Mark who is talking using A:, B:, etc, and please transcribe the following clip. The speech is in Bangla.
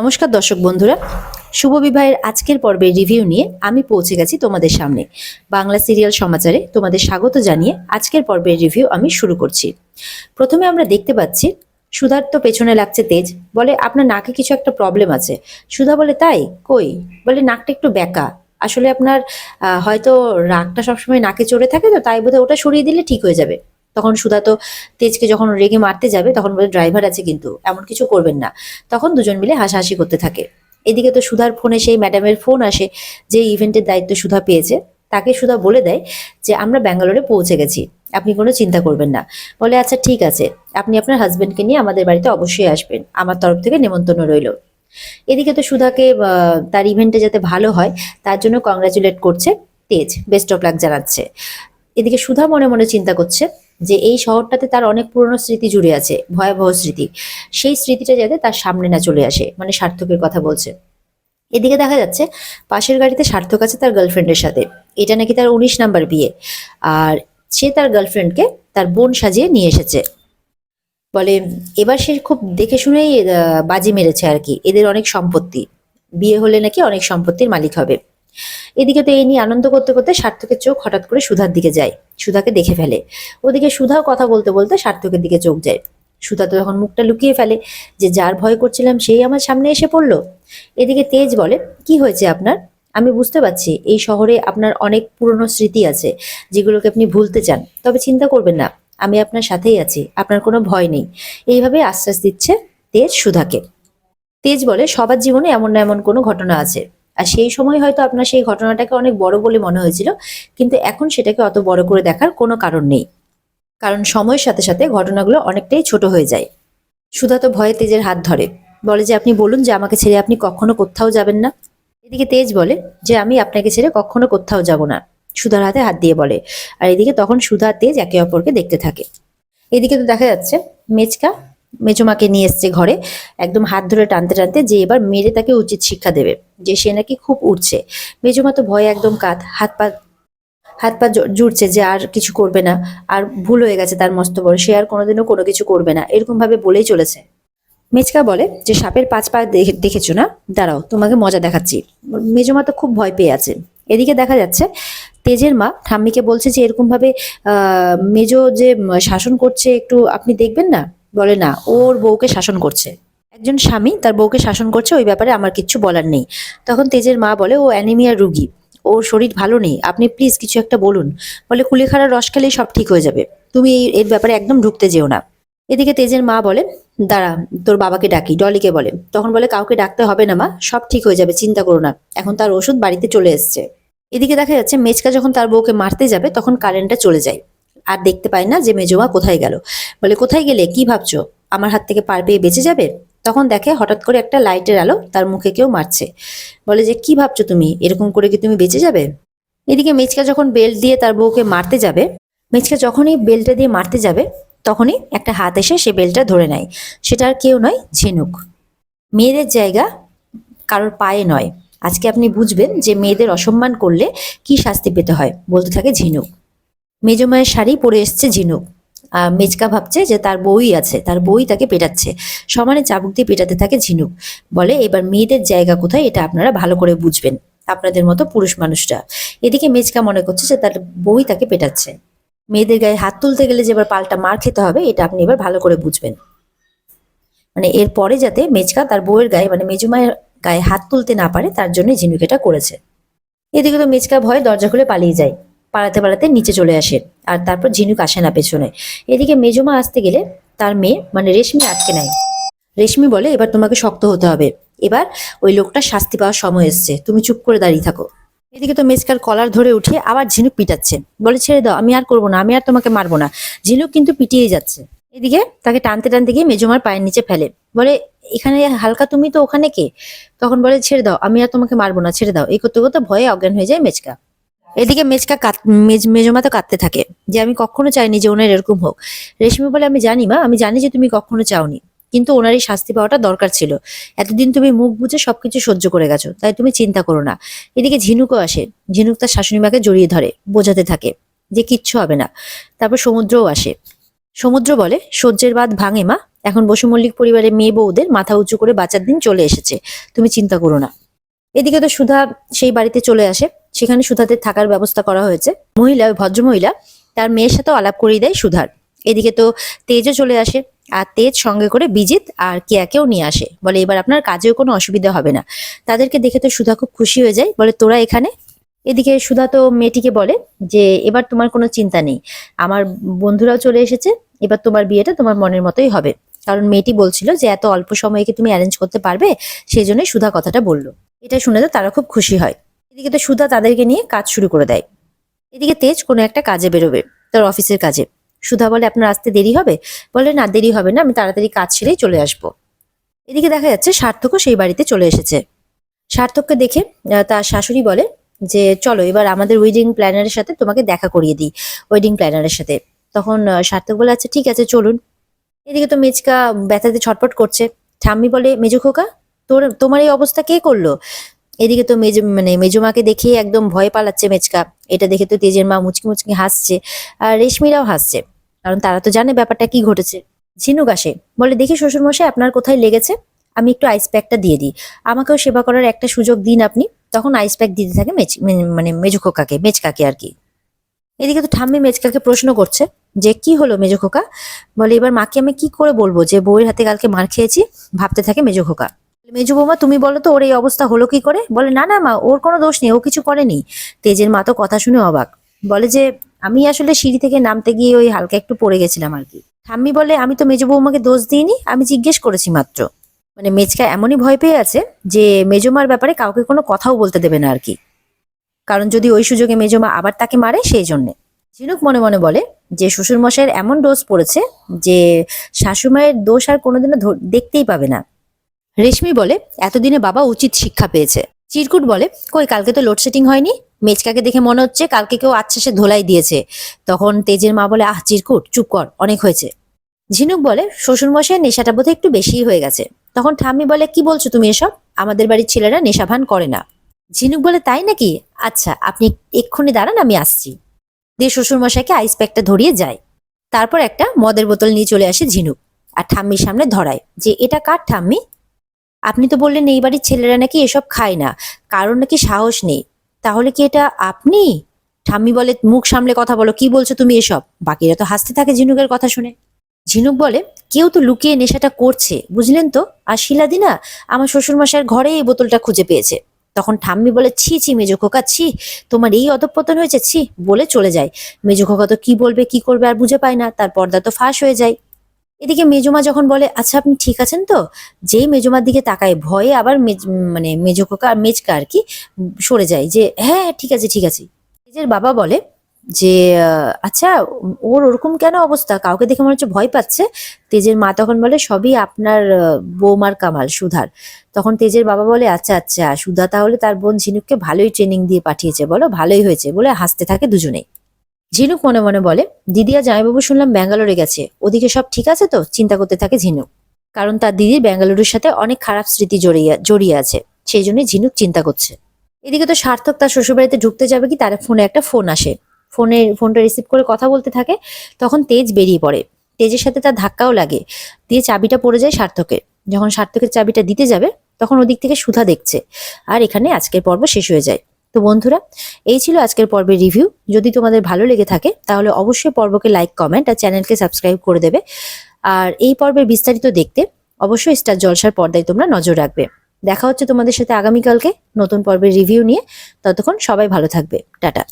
A: নমস্কার দর্শক বন্ধুরা, শুভ বিবাহের আজকের পর্বের রিভিউ নিয়ে আমি পৌঁছে গেছি তোমাদের সামনে। বাংলা সিরিয়াল সমাচারে তোমাদের স্বাগত জানিয়ে আজকের পর্বের রিভিউ আমি শুরু করছি। প্রথমে আমরা দেখতে পাচ্ছি সুধার তো পেছনে লাগছে তেজ, বলে আপনার নাকে কিছু একটা প্রবলেম আছে। সুধা বলে তাই কই, বলে নাকটা একটু বেঁকা, আসলে আপনার হয়তো রাগটা সবসময় নাকে চড়ে থাকে, তো তাই বোধহয় ওটা সরিয়ে দিলে ঠিক হয়ে যাবে। তখন সুধা তো তেজকে যখন রেগে মারতে যাবে তখন বলে ড্রাইভার আছে কিন্তু এমন কিছু করবেন না। তখন দুজন মিলে হাসাহাসি করতে থাকে। এদিকে তো সুধার ফোনে সেই ম্যাডামের ফোন আসে, যে ইভেন্টের দায়িত্ব সুধা পেয়েছে। তাকে সুধা বলে দেয় যে আমরা ব্যাঙ্গালোরে পৌঁছে গেছি, আপনি কোনো চিন্তা করবেন না। বলে আচ্ছা ঠিক আছে, আপনি আপনার হাজবেন্ডকে নিয়ে আমাদের বাড়িতে অবশ্যই আসবেন, আমার তরফ থেকে নেমন্তন্ন রইল। এদিকে তো সুধাকে তার ইভেন্টে যাতে ভালো হয় তার জন্য কংগ্রাচুলেট করছে তেজ, বেস্ট অফ লাক জানাচ্ছে। এদিকে সুধা মনে মনে চিন্তা করছে যে এই শহরটাতে তার অনেক পুরনো স্মৃতি জুড়ে আছে, ভয়াবহ স্মৃতি, সেই স্মৃতিটা যাতে তার সামনে না চলে আসে, মানে সার্থকের কথা বলছে। এদিকে দেখা যাচ্ছে পাশের গাড়িতে সার্থক আছে তার গার্লফ্রেন্ডের সাথে। এটা নাকি তার 19 নাম্বার বিয়ে, আর সে তার গার্লফ্রেন্ডকে তার বোন সাজিয়ে নিয়ে এসেছে। বলে এবার সে খুব দেখে শুনেই বাজি মেরেছে আর কি, এদের অনেক সম্পত্তি, বিয়ে হলে নাকি অনেক সম্পত্তির মালিক হবে। এদিকে তো এই নিয়ে আনন্দ করতে করতে সার্থকের চোখ হঠাৎ করে সুধার দিকে যায়, সুধাকে দেখে ফেলে। ওদিকে সুধাও কথা বলতে বলতে সার্থকের দিকে চোখ যায়। সুধা তো তখন মুখটা লুকিয়ে ফেলে, যে যার ভয় করছিলাম সেই আমার সামনে এসে পড়লো। এদিকে তেজ বলে কি হয়েছে আপনার, আমি বুঝতে পারছি এই শহরে আপনার অনেক পুরনো স্মৃতি আছে যেগুলোকে আপনি ভুলতে চান, তবে চিন্তা করবেন না, আমি আপনার সাথেই আছি, আপনার কোনো ভয় নেই। এইভাবে আশ্বাস দিচ্ছে তেজ সুধাকে। তেজ বলে সবার জীবনে এমন না এমন কোনো ঘটনা আছে, আর সেই সময় হয়তো আপনার সেই ঘটনাটাকে অনেক বড় বলে মনে হয়েছিল, কিন্তু এখন সেটাকে অত বড় করে দেখার কোনো কারণ নেই, কারণ সময়ের সাথে সাথে ঘটনাগুলো অনেকটাই ছোট হয়ে যায়। সুধা তো ভয়ে তেজের হাত ধরে, বলে যে আপনি বলুন যে আমাকে ছেড়ে আপনি কখনো কোথাও যাবেন না। এদিকে তেজ বলে যে আমি আপনাকে ছেড়ে কখনো কোথাও যাব না, সুধার হাতে হাত দিয়ে বলে। আর এদিকে তখন সুধা আর তেজ একে অপরকে দেখতে থাকে। এদিকে তো দেখা যাচ্ছে মেচকা মেজমাকে নিয়ে এসছে ঘরে, একদম হাত ধরে টানতে টানতে, যে এবার মেরে তাকে উচিত শিক্ষা দেবে, যে সে নাকি খুব উঠছে। মেজমা তো ভয়ে একদম কাত, হাত পা জুড়ছে যে আর কিছু করবে না, আর ভুল হয়ে গেছে তার মস্ত বড়, সে আর কোনোদিনও কোনো কিছু করবে না, এরকম ভাবে বলেই চলেছে। মেচকা বলে যে সাপের 5 পা দেখেছো না, দাঁড়াও তোমাকে মজা দেখাচ্ছি। মেজমা তো খুব ভয় পেয়ে আছে। এদিকে দেখা যাচ্ছে তেজের মা ঠাম্মিকে বলছে যে এরকম ভাবে মেজো যে শাসন করছে, একটু আপনি দেখবেন না। বলে না, ওর বউকে শাসন করছে, একজন স্বামী তার বউকে শাসন করছে, ওই ব্যাপারে আমার কিচ্ছু বলার নেই। তখন তেজের মা বলে ও অ্যানিমিয়ার রুগী, ওর শরীর ভালো নেই, আপনি প্লিজ কিছু একটা বলুন। বলে কুলেখাড়ার রস খেলেই সব ঠিক হয়ে যাবে, তুমি এর ব্যাপারে একদম ঢুকতে যেও না। এদিকে তেজের মা বলে দাঁড়া তোর বাবাকে ডাকি, ডলিকে বলে। তখন বলে কাউকে ডাকতে হবে না মা, সব ঠিক হয়ে যাবে, চিন্তা করো না, এখন তার ওষুধ বাড়িতে চলে এসছে। এদিকে দেখা যাচ্ছে মেচকা যখন তার বউকে মারতে যাবে তখন কারেন্টটা চলে যায়, আর দেখতে পায় না যে মেজমা কোথায় গেল। বলে কোথায় গেলে, কি ভাবছো আমার হাত থেকে পার পেয়ে বেঁচে যাবে? তখন দেখে হঠাৎ করে একটা লাইটের আলো তার মুখে কেউ মারছে। বলে যে কি ভাবছো তুমি, এরকম করে কি তুমি বেঁচে যাবে? এদিকে মেচকা যখন বেল্ট দিয়ে তার বউকে মারতে যাবে, মেচকা যখনই বেল্টটা দিয়ে মারতে যাবে তখনই একটা হাত এসে সে বেল্টটা ধরে নেয়। সেটা আর কেউ নয়, ঝিনুক। মেয়েদের জায়গা কারোর পায়ে নয়, আজকে আপনি বুঝবেন যে মেয়েদের অসম্মান করলে কি শাস্তি পেতে হয়, বলতে থাকে ঝিনুক। মেজমায়ের শাড়ি পরে এসছে ঝিনুক। মেচকা ভাবছে যে তার বউই আছে, তার বউই তাকে পেটাচ্ছে, সমানে চাবুক দিয়ে পেটাতে থাকে ঝিনুক। বলে এবার মেয়েদের জায়গা কোথায় এটা আপনারা ভালো করে বুঝবেন, আপনাদের মতো পুরুষ মানুষরা। এদিকে মেচকা মনে করছে যে তার বউই তাকে পেটাচ্ছে, মেয়েদের গায়ে হাত তুলতে গেলে যে এবার পাল্টা মার খেতে হবে এটা আপনি এবার ভালো করে বুঝবেন। মানে এরপরে যাতে মেচকা তার বউয়ের গায়ে, মানে মেজুমায়ের গায়ে হাত তুলতে না পারে, তার জন্য ঝিনুক এটা করেছে। এদিকে তো মেচকা ভয়ে দরজা খুলে পালিয়ে যায়, পালাতে পালাতে নিচে চলে আসে, আর তারপর ঝিনুক আসে না পেছনে। এদিকে মেজমা আসতে গেলে তার মেয়ে মানে রেশমি আটকে নেয়। রেশমি বলে এবার তোমাকে শক্ত হতে হবে, এবার ওই লোকটা শাস্তি পাওয়ার সময় এসছে, তুমি চুপ করে দাঁড়িয়ে থাকো। এদিকে তো মেচকার কলার ধরে উঠে আবার ঝিনুক পিটাচ্ছে, বলে ছেড়ে দাও, আমি আর করবো না, আমি আর তোমাকে মারবো না। ঝিনুক কিন্তু পিটিয়ে যাচ্ছে। এদিকে তাকে টানতে টানতে গিয়ে মেজমার পায়ের নিচে ফেলে, বলে এখানে হালকা, তুমি তো ওখানে কে? তখন বলে ছেড়ে দাও, আমি আর তোমাকে মারবো না, ছেড়ে দাও। এই করতে করতে ভয়ে অজ্ঞান হয়ে যায় মেচকা। এদিকে মেচকা মেজমা তো কাঁদতে থাকে যে আমি কখনো চাইনি যে ওনার এরকম হোক। রেশমি বলে আমি জানি মা, আমি জানি যে তুমি কখনো চাওনি, কিন্তু ওনারই শাস্তি পাওয়াটা দরকার ছিল। এতদিন তুমি মুখ বুজে সবকিছু সহ্য করে গেছো, তাই তুমি চিন্তা করো না। এদিকে ঝিনুকও আসে, ঝিনুক তার শাশুড়ি মাকে জড়িয়ে ধরে বোঝাতে থাকে যে কিচ্ছু হবে না। তারপর সমুদ্রও আসে। সমুদ্র বলে সহ্যের বাঁধ ভাঙে মা, এখন বসু মল্লিক পরিবারের মেয়ে বউদের মাথা উঁচু করে বাঁচার দিন চলে এসেছে, তুমি চিন্তা করো না। এদিকে তো সুধা সেই বাড়িতে চলে আসে, সেখানে সুধাদের থাকার ব্যবস্থা করা হয়েছে। মহিলা, ওই ভদ্রমহিলা তার মেয়ের সাথেও আলাপ করিয়ে দেয় সুধার। এদিকে তো তেজও চলে আসে, আর তেজ সঙ্গে করে বিজিত আর কেয়াকেও নিয়ে আসে, বলে এবার আপনার কাজেও কোনো অসুবিধা হবে না। তাদেরকে দেখে তো সুধা খুব খুশি হয়ে যায়, বলে তোরা এখানে। এদিকে সুধা তো মেয়েটিকে বলে যে এবার তোমার কোনো চিন্তা নেই, আমার বন্ধুরাও চলে এসেছে, এবার তোমার বিয়েটা তোমার মনের মতোই হবে। কারণ মেয়েটি বলছিল যে এত অল্প সময়ে কি তুমি অ্যারেঞ্জ করতে পারবে, সেই জন্যই সুধা কথাটা বললো। এটা শুনে তো তারা খুব খুশি হয়। এদিকে তো সুধা তাদেরকে নিয়ে কাজ শুরু করে দেয়। এদিকে তেজ কোনো একটা কাজে বেরোবে, তার অফিসের কাজে। সুধা বলে আপনার আসতে দেরি হবে, বলে না দেরি হবে না, আমি তাড়াতাড়ি কাজ সেরেই চলে আসবো। এদিকে দেখা যাচ্ছে সার্থকও সেই বাড়িতে চলে এসেছে। সার্থককে দেখে তার শাশুড়ি বলে যে চলো এবার আমাদের ওয়েডিং প্ল্যানারের সাথে তোমাকে দেখা করিয়ে দিই, ওয়েডিং প্ল্যানারের সাথে। তখন সার্থক বলে আচ্ছা ঠিক আছে চলুন। এদিকে তো মেচকা ব্যথাতে ছটপট করছে। ঠাম্মি বলে মেজো খোকা, তোমার এই অবস্থা কে করলো? এদিকে তো মেজমাকে দেখে একদম ভয় পালাচ্ছে মেচকা। এটা দেখে তো তেজের মা মুচকি মুচকি হাসছে, আর রেশমিরাও হাসছে, কারণ তারা তো জানে ব্যাপারটা কি ঘটেছে। ঝিনুক আসে, বলে দেখি শ্বশুরমশাই আপনার কোথায় লেগেছে, আমি একটু আইস প্যাকটা দিয়ে দিই, আমাকেও সেবা করার একটা সুযোগ দিন আপনি। তখন আইস প্যাক দিতে থাকে মেজো খোকাকে, মেচকাকে আর কি। এদিকে তো ঠাম্মি মেচকাকে প্রশ্ন করছে যে কি হলো মেজো খোকা? বলে এবার মাকে আমি কি করে বলবো যে বউয়ের হাতে কালকে মার খেয়েছি? ভাবতে থাকে মেজো খোকা। মেজো বৌমা তুমি বলো তো ওর এই অবস্থা হলো কি করে? বলে না না মা, ওর কোনো দোষ নেই, ও কিছু করেনি। তেজের মা তো কথা শুনে অবাক, বলে যে আমি আসলে সিঁড়ি থেকে নামতে গিয়ে ওই হালকা একটু পড়ে গেছিলাম আর কি। ঠাম্মি বলে আমি তো মেজো বৌমাকে দোষ দিইনি, আমি জিজ্ঞেস করেছি মাত্র। মানে মেচকা এমনই ভয় পেয়ে আছে যে মেজমার ব্যাপারে কাউকে কোনো কথাও বলতে দেবে না আর কি, কারণ যদি ওই সুযোগে মেজমা আবার তাকে মারে সেই জন্যে। ঝিনুক মনে মনে বলে যে শ্বশুরমশাইয়ের এমন দোষ পড়েছে যে শাশুমায়ের দোষ আর কোনোদিনও দেখতেই পাবে না। রেশমি বলে এতদিনে বাবা উচিত শিক্ষা পেয়েছে। চিরকুট বলে কই কালকে তো লোডশেডিং হয়নি, মেচকাকে দেখে মনে হচ্ছে কালকে কেউ আচ্ছাসে ধোলাই দিয়েছে। তখন তেজের মা বলে আহ চিরকুট চুপ কর, অনেক হয়েছে। ঝিনুক বলে শ্বশুরমশাইয়ের নেশাটা বোধহয় একটু বেশিই হয়ে গেছে। তখন ঠাম্মি বলে কি বলছো তুমি এসব, আমাদের বাড়ির ছেলেরা নেশা ভান করে না। ঝিনুক বলে তাই নাকি, আচ্ছা আপনি এক্ষুনি দাঁড়ান আমি আসছি। দিয়ে শ্বশুরমশাইকে আইস প্যাকটা ধরিয়ে যায়। তারপর একটা মদের বোতল নিয়ে চলে আসে ঝিনুক, আর ঠাম্মির সামনে ধরায় যে এটা কার ঠাম্মি? আপনি তো বললেন এই বাড়ির ছেলেরা নাকি এসব খায় না, কারণ নাকি সাহস নেই, তাহলে কি এটা আপনি? ঠাম্মি বলে মুখ সামলে কথা বলো, কি বলছো তুমি এসব? বাকিরা তো হাসতে থাকে ঝিনুকের কথা শুনে। ঝিনুক বলে কেউ তো লুকিয়ে নেশাটা করছে বুঝলেন তো, আর শিলাদি না আমার শ্বশুরমশাইয়ের ঘরে এই বোতলটা খুঁজে পেয়েছে। তখন ঠাম্মি বলে ছি ছি মেজো খোকা ছি, তোমার এই অধঃপতন হয়েছে ছি, বলে চলে যায়। মেজো খোকা তো কি বলবে কি করবে আর বুঝে পায় না, তার পর্দা তো ফাঁস হয়ে যায়। এদিকে মেজমা যখন বলে আচ্ছা আপনি ঠিক আছেন তো, যেই মেজমার দিকে তাকায় ভয়ে আবার মেজো খোকা আর মেজকা আর কি সরে যায় যে হ্যাঁ হ্যাঁ, ঠিক আছে ঠিক আছে। নিজের বাবা বলে যে আচ্ছা ওর ওরকম কেন অবস্থা, কাউকে দেখে মনে হচ্ছে ভয় পাচ্ছে। তেজের মা তখন বলে সবই আপনার বৌমার কামাল সুধার। তখন তেজের বাবা বলে আচ্ছা আচ্ছা সুধা তাহলে তার বোন ঝিনুককে ভালোই ট্রেনিং দিয়ে পাঠিয়েছে, বলো ভালোই হয়েছে, বলে হাসতে থাকে দুজনেই। ঝিনুক মনে মনে বলে দিদি আর জামাইবাবু শুনলাম ব্যাঙ্গালোরে গেছে, ওদিকে সব ঠিক আছে তো? চিন্তা করতে থাকে ঝিনুক, কারণ তার দিদির ব্যাঙ্গালুরুর সাথে অনেক খারাপ স্মৃতি জড়িয়ে আছে, সেই জন্যই ঝিনুক চিন্তা করছে। এদিকে তো সার্থক তার শ্বশুরবাড়িতে ঢুকতে যাবে কি তার ফোনে একটা ফোন আসে, ফোনটা রিসিভ করে কথা বলতে থাকে। তখন তেজ বেরিয়ে পড়ে, তেজের সাথে তার ধাক্কাও লাগে, দিয়ে চাবিটা পড়ে যায় সার্থকের। যখন সার্থকের চাবিটা দিতে যাবে তখন ওদিক থেকে সুধা দেখছে, আর এখানে আজকের পর্ব শেষ হয়ে যায়। তো বন্ধুরা, এই ছিল আজকের পর্বের রিভিউ। যদি তোমাদের ভালো লেগে থাকে তাহলে অবশ্যই পর্বকে লাইক কমেন্ট আর চ্যানেলকে সাবস্ক্রাইব করে দেবে। আর এই পর্বের বিস্তারিত দেখতে অবশ্যই স্টার জলসার পর্দায় তোমরা নজর রাখবে। দেখা হচ্ছে তোমাদের সাথে আগামীকালকে নতুন পর্বের রিভিউ নিয়ে। ততক্ষণ সবাই ভালো থাকবে, টাটা।